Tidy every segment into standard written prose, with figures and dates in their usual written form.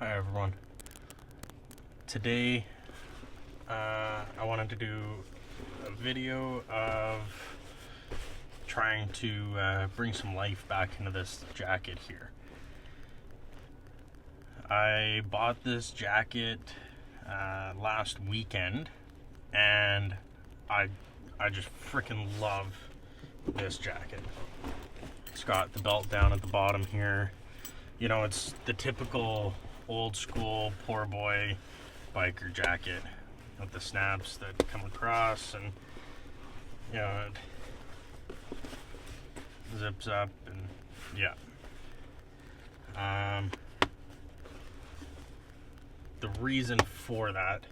Hi everyone. Today I wanted to do a video of trying to bring some life back into this jacket here. I bought this jacket last weekend and I just freaking love this jacket. It's got the belt down at the bottom here. You know, it's the typical old school poor boy biker jacket with the snaps that come across, and you know, it zips up, and yeah. The reason for that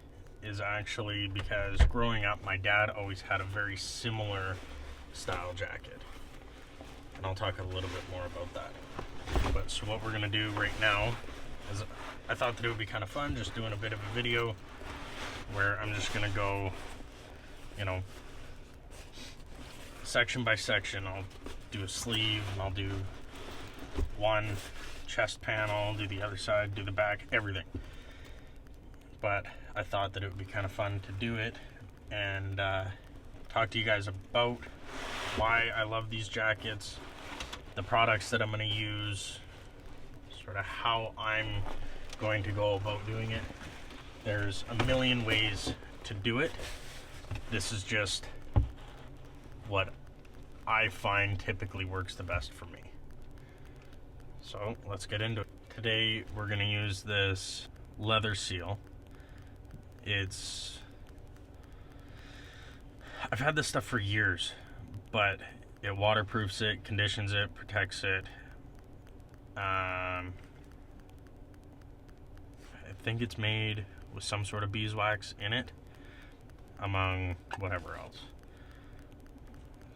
is actually because growing up, my dad always had a very similar style jacket, and I'll talk a little bit more about that. But so what we're gonna do right now is, I thought that it would be kind of fun just doing a bit of a video where I'm just gonna go, you know, section by section. I'll do a sleeve, and I'll do one chest panel, do the other side, do the back, everything. But I thought that it would be kind of fun to do it and talk to you guys about why I love these jackets, the products that I'm going to use, sort of how I'm going to go about doing it. There's a million ways to do it. This is just what I find typically works the best for me. So let's get into it. Today we're going to use this leather seal. I've had this stuff for years, but it waterproofs it, conditions it, protects it. I think it's made with some sort of beeswax in it, among whatever else.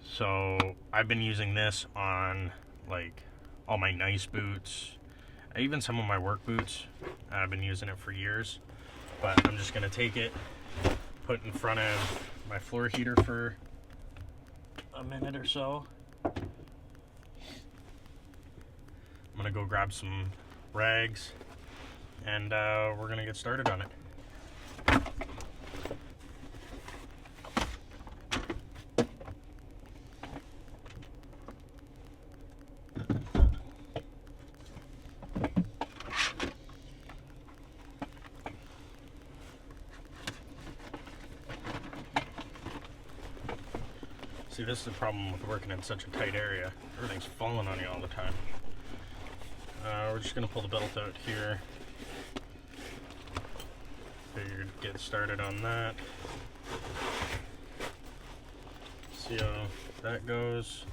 So I've been using this on like all my nice boots, even some of my work boots. I've been using it for years, but I'm just gonna take it, put it in front of my floor heater for a minute or so. I'm gonna go grab some rags, and we're gonna get started on it. See, this is the problem with working in such a tight area. Everything's falling on you all the time. We're just gonna pull the belt out here. Figured get started on that. See how that goes.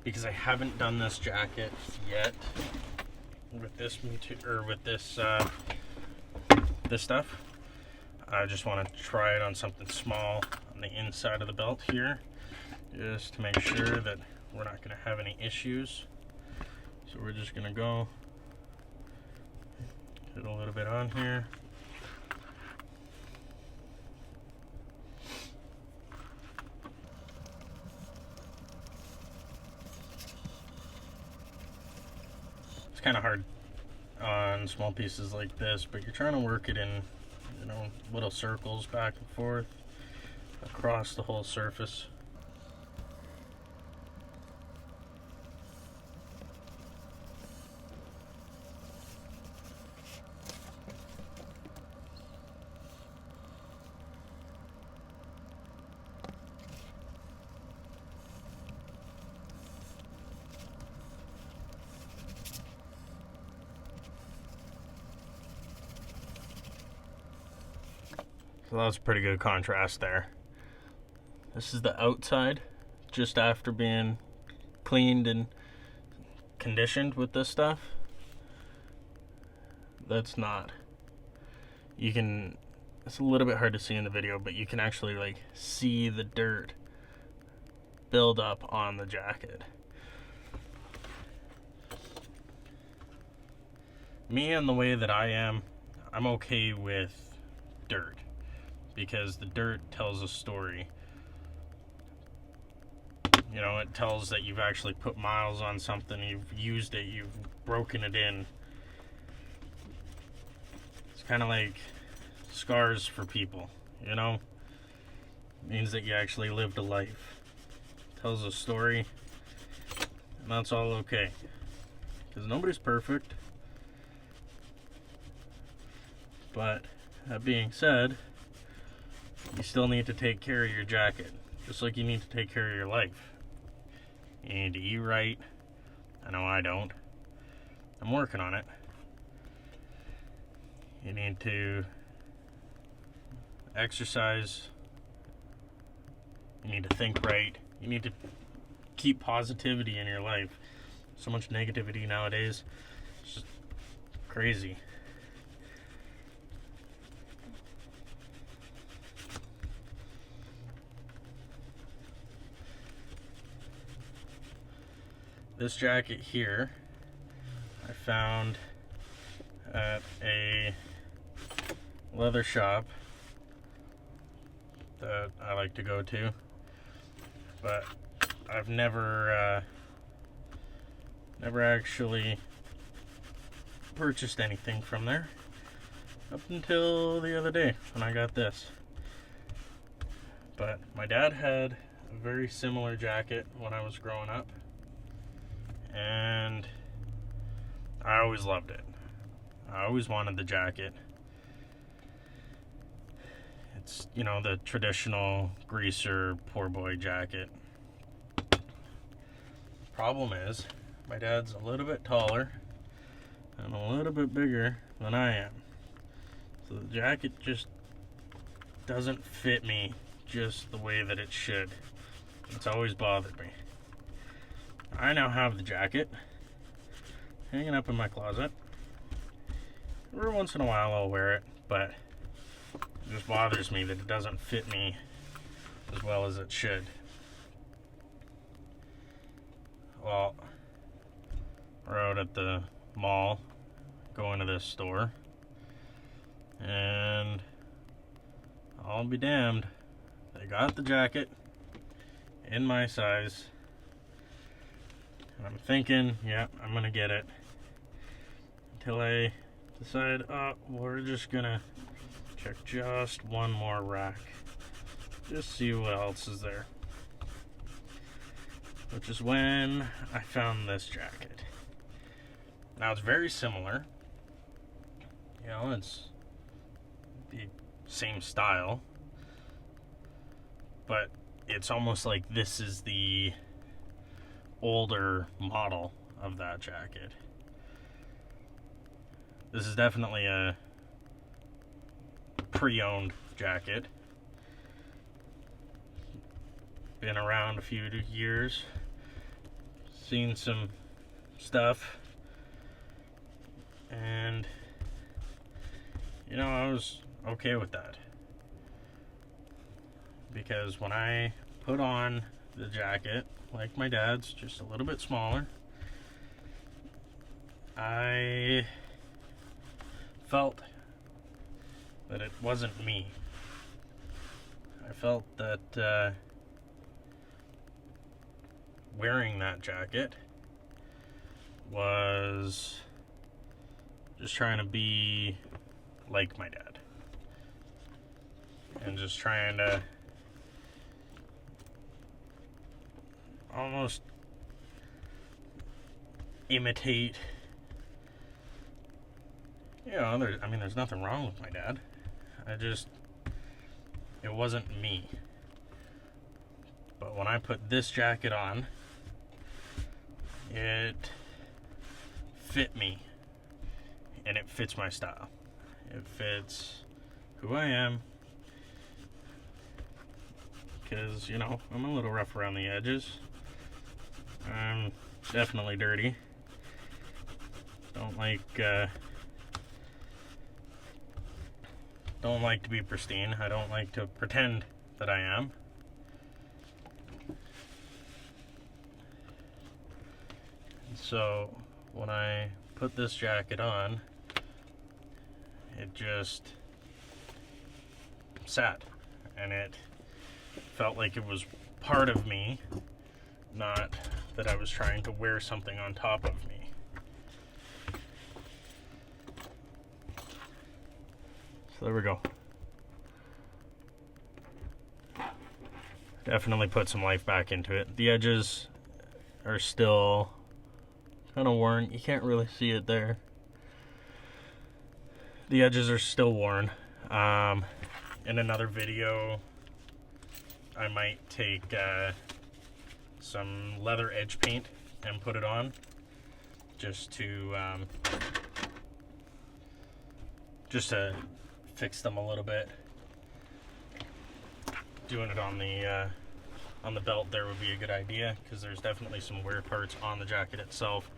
Because I haven't done this jacket yet with this this stuff. I just want to try it on something small on the inside of the belt here, just to make sure that we're not going to have any issues. So we're just going to go put a little bit on here. It's kind of hard on small pieces like this, but you're trying to work it in, you know, little circles back and forth across the whole surface. So that's pretty good contrast there. This is the outside, just after being cleaned and conditioned with this stuff. That's not. It's a little bit hard to see in the video, but you can actually like see the dirt build up on the jacket. Me and the way that I am, I'm okay with dirt, because the dirt tells a story. You know, it tells that you've actually put miles on something, you've used it, you've broken it in. It's kind of like scars for people, you know? It means that you actually lived a life. It tells a story, and that's all okay. Because nobody's perfect. But that being said, you still need to take care of your jacket, just like you need to take care of your life. You need to eat right. I know I don't. I'm working on it. You need to exercise. You need to think right. You need to keep positivity in your life. So much negativity nowadays. It's just crazy. This jacket here, I found at a leather shop that I like to go to, but I've never actually purchased anything from there up until the other day when I got this. But my dad had a very similar jacket when I was growing up, and I always loved it. I always wanted the jacket. It's, you know, the traditional greaser poor boy jacket. Problem is, my dad's a little bit taller and a little bit bigger than I am. So the jacket just doesn't fit me just the way that it should. It's always bothered me. I now have the jacket hanging up in my closet. Every once in a while I'll wear it, but it just bothers me that it doesn't fit me as well as it should. Well, we're out at the mall going to this store, and I'll be damned, they got the jacket in my size. I'm thinking, yeah, I'm gonna get it, until I decide, we're just gonna check just one more rack, just see what else is there. Which is when I found this jacket. Now it's very similar, you know, it's the same style, but it's almost like this is the older model of that jacket. This is definitely a pre-owned jacket. Been around a few years, seen some stuff, and you know, I was okay with that, because when I put on the jacket, like my dad's, just a little bit smaller, I felt that it wasn't me. I felt that wearing that jacket was just trying to be like my dad, and just trying to almost imitate, you know, there's nothing wrong with my dad. It wasn't me. But when I put this jacket on, it fit me, and it fits my style. It fits who I am, because, you know, I'm a little rough around the edges. I'm definitely dirty. Don't like to be pristine. I don't like to pretend that I am. So when I put this jacket on, it just sat, and it felt like it was part of me not that I was trying to wear something on top of me. So there we go. Definitely put some life back into it. The edges are still kind of worn. You can't really see it there. The edges are still worn. In another video, I might take some leather edge paint and put it on just to fix them a little bit. Doing it on the belt there would be a good idea, because there's definitely some wear parts on the jacket itself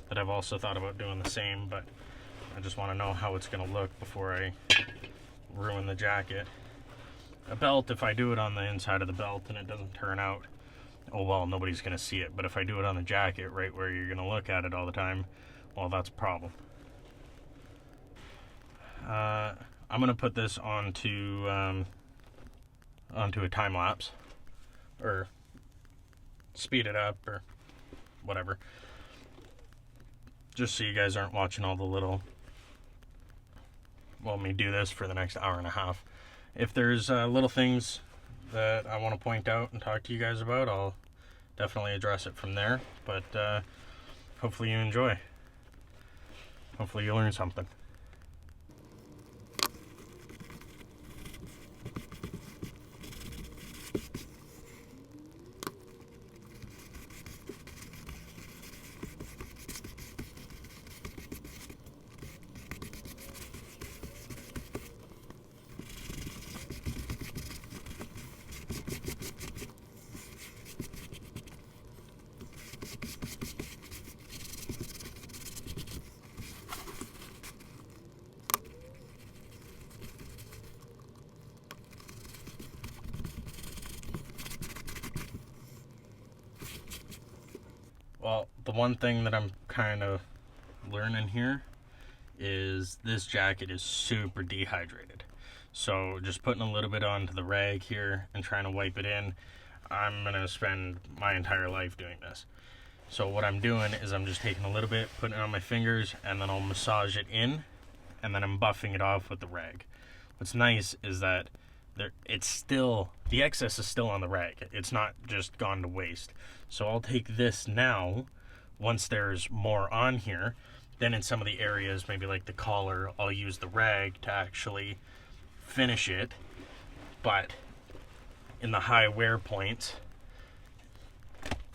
that I've also thought about doing the same, but I just want to know how it's going to look before I ruin the jacket. A belt, if I do it on the inside of the belt and it doesn't turn out, oh well, nobody's going to see it. But if I do it on the jacket, right where you're going to look at it all the time, well, that's a problem. I'm going to put this onto a time lapse, or speed it up, or whatever, just so you guys aren't watching all the little, well, me do this for the next hour and a half. If there's little things that I want to point out and talk to you guys about, I'll definitely address it from there. But hopefully you enjoy. Hopefully you learn something. Well, the one thing that I'm kind of learning here is this jacket is super dehydrated. So just putting a little bit onto the rag here and trying to wipe it in, I'm going to spend my entire life doing this. So what I'm doing is I'm just taking a little bit, putting it on my fingers, and then I'll massage it in, and then I'm buffing it off with the rag. What's nice is that the excess is still on the rag. It's not just gone to waste. So I'll take this now, once there's more on here, then in some of the areas, maybe like the collar, I'll use the rag to actually finish it. But in the high wear points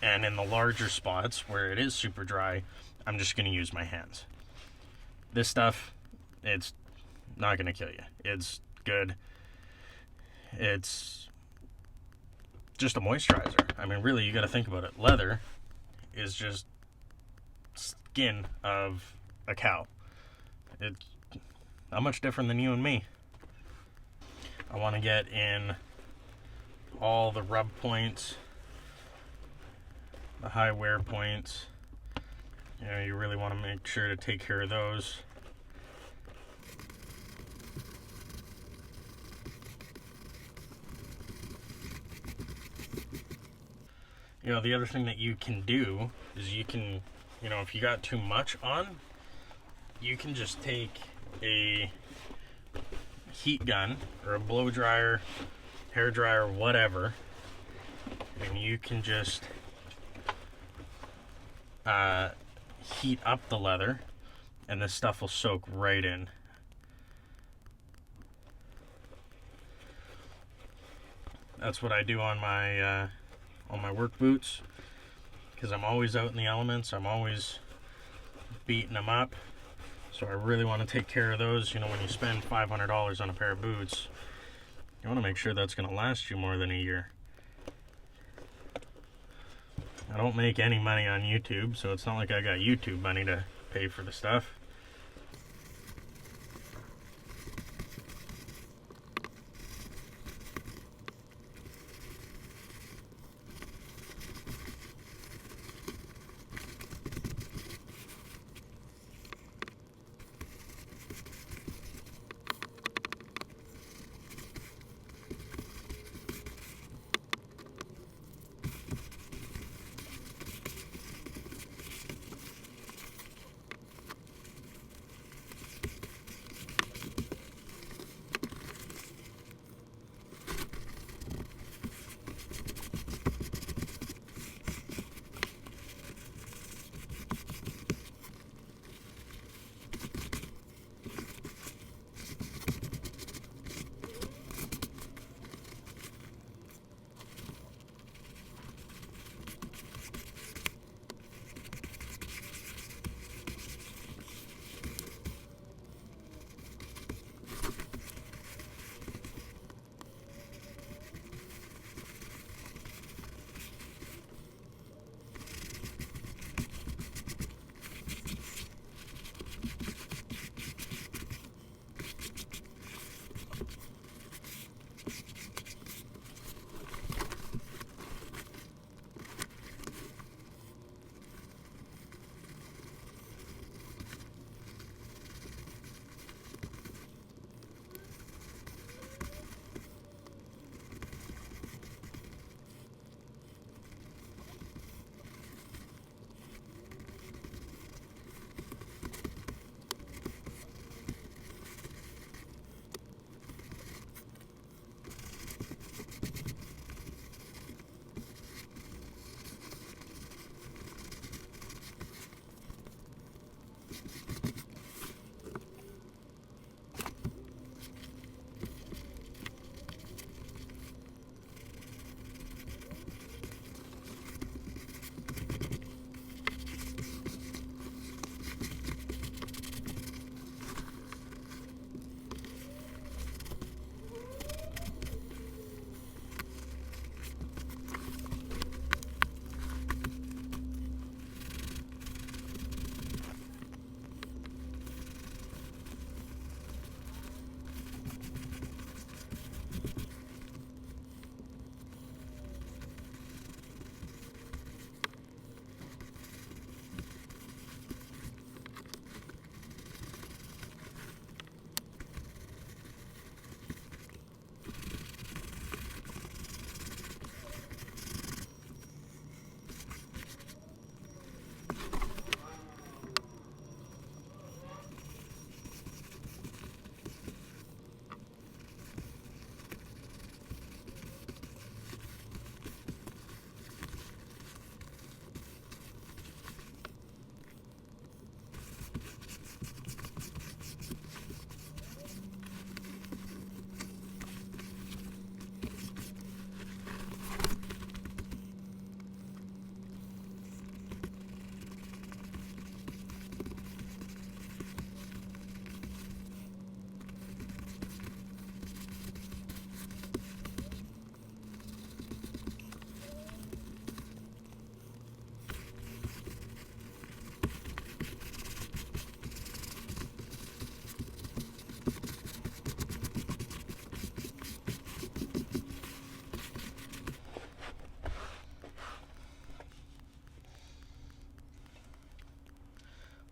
and in the larger spots where it is super dry, I'm just going to use my hands. This stuff, it's not going to kill you. It's good. It's just a moisturizer. I mean, really, you got to think about it. Leather is just skin of a cow. It's not much different than you and me. I want to get in all the rub points, the high wear points. You know, you really want to make sure to take care of those. You know, the other thing that you can do is you can, you know, if you got too much on, you can just take a heat gun or a blow dryer, hair dryer, whatever, and you can just heat up the leather, and this stuff will soak right in. That's what I do on my work boots, because I'm always out in the elements. I'm always beating them up, so I really want to take care of those. You know, when you spend $500 on a pair of boots, you want to make sure that's going to last you more than a year. I don't make any money on YouTube, so it's not like I got YouTube money to pay for the stuff.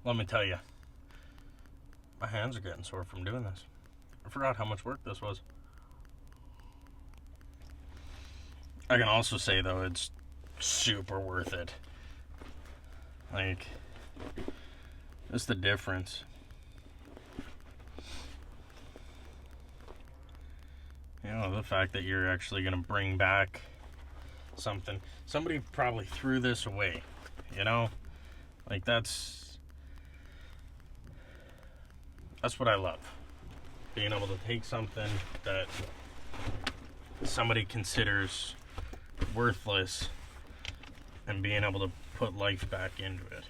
let me tell you, my hands are getting sore from doing this. I forgot how much work this was. I can also say, though, it's super worth it. Like, that's the difference. You know, the fact that you're actually going to bring back something. Somebody probably threw this away, you know? Like, that's what I love. Being able to take something that somebody considers worthless and being able to put life back into it.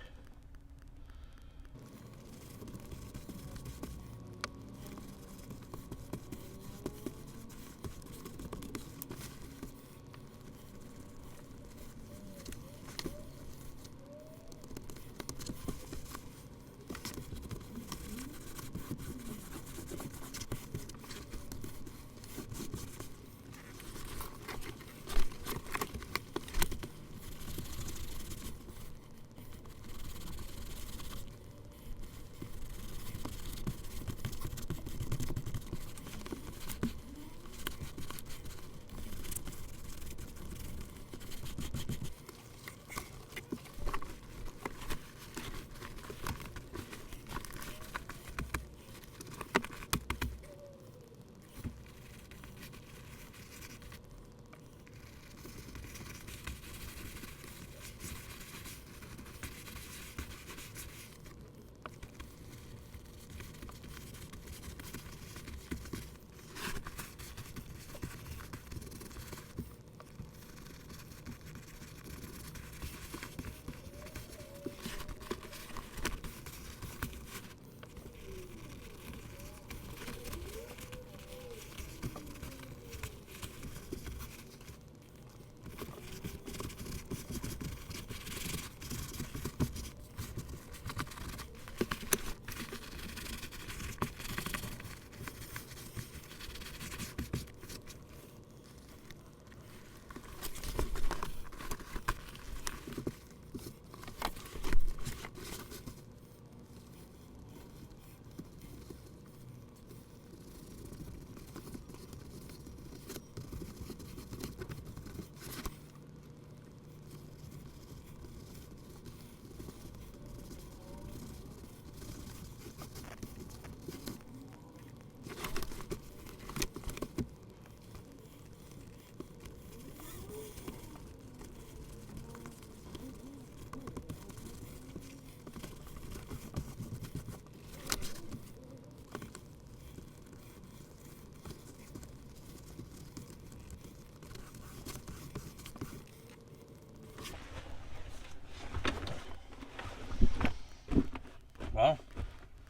Well,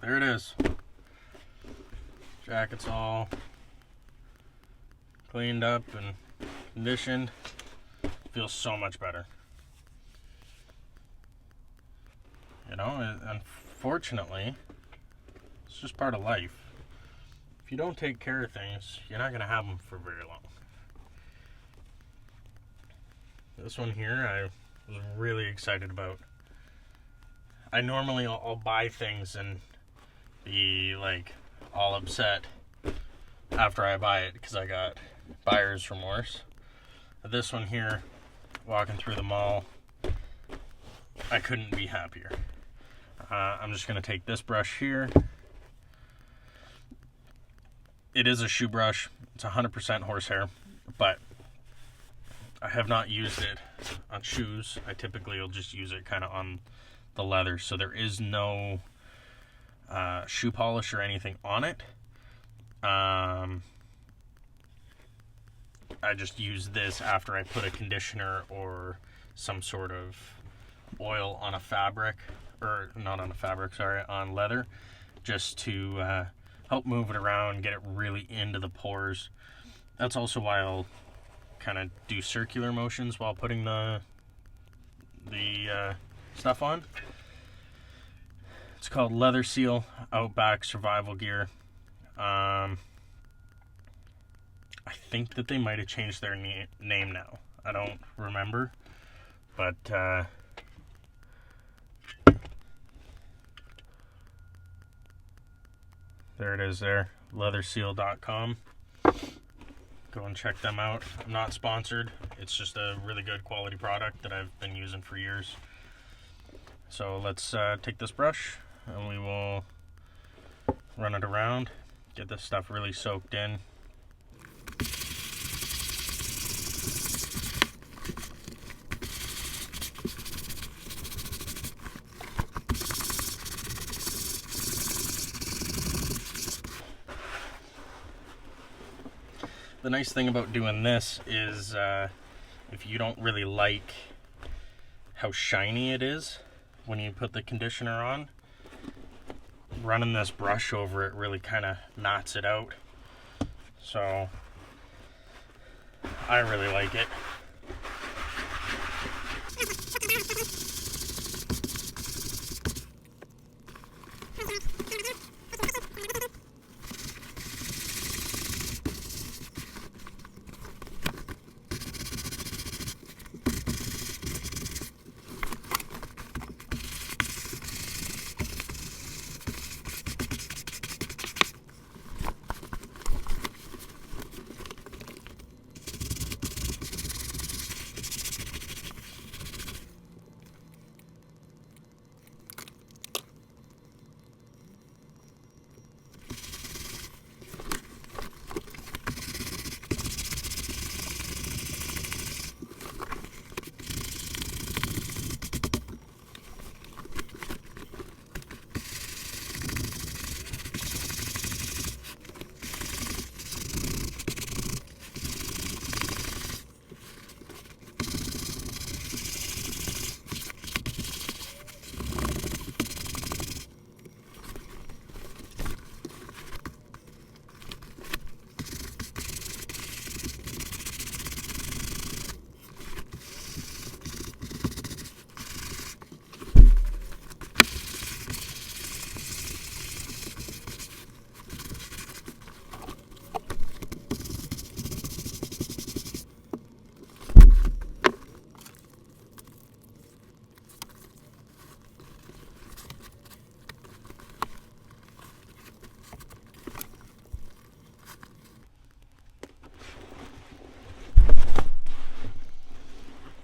there it is. Jacket's all cleaned up and conditioned. Feels so much better. You know, unfortunately, it's just part of life. If you don't take care of things, you're not going to have them for very long. This one here, I was really excited about. I normally I'll buy things and be like all upset after I buy it because I got buyer's remorse. But this one here, walking through the mall, I couldn't be happier. I'm just going to take this brush here. It is a shoe brush. It's 100% horsehair, but I have not used it on shoes. I typically will just use it kind of on the leather, so there is no shoe polish or anything on it. I just use this after I put a conditioner or some sort of oil on a fabric, or not on a fabric, sorry, on leather, just to help move it around, get it really into the pores. That's also why I'll kind of do circular motions while putting the stuff on. It's called Leather Seal Outback Survival Gear. I think that they might have changed their name now. I don't remember, but There it is there, leatherseal.com. Go and check them out. I'm not sponsored. It's just a really good quality product that I've been using for years. So let's take this brush and we will run it around, get this stuff really soaked in. The nice thing about doing this is if you don't really like how shiny it is when you put the conditioner on, running this brush over it really kind of knots it out. So I really like it.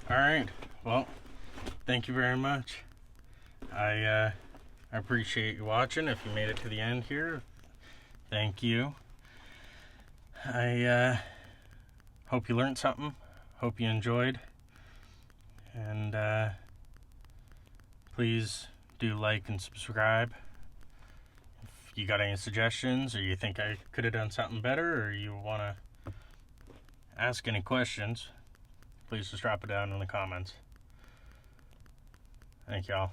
Alright, well, thank you very much. I appreciate you watching. If you made it to the end here, thank you. I hope you learned something, hope you enjoyed, and please do like and subscribe. If you got any suggestions, or you think I could have done something better, or you want to ask any questions, please just drop it down in the comments. Thank y'all.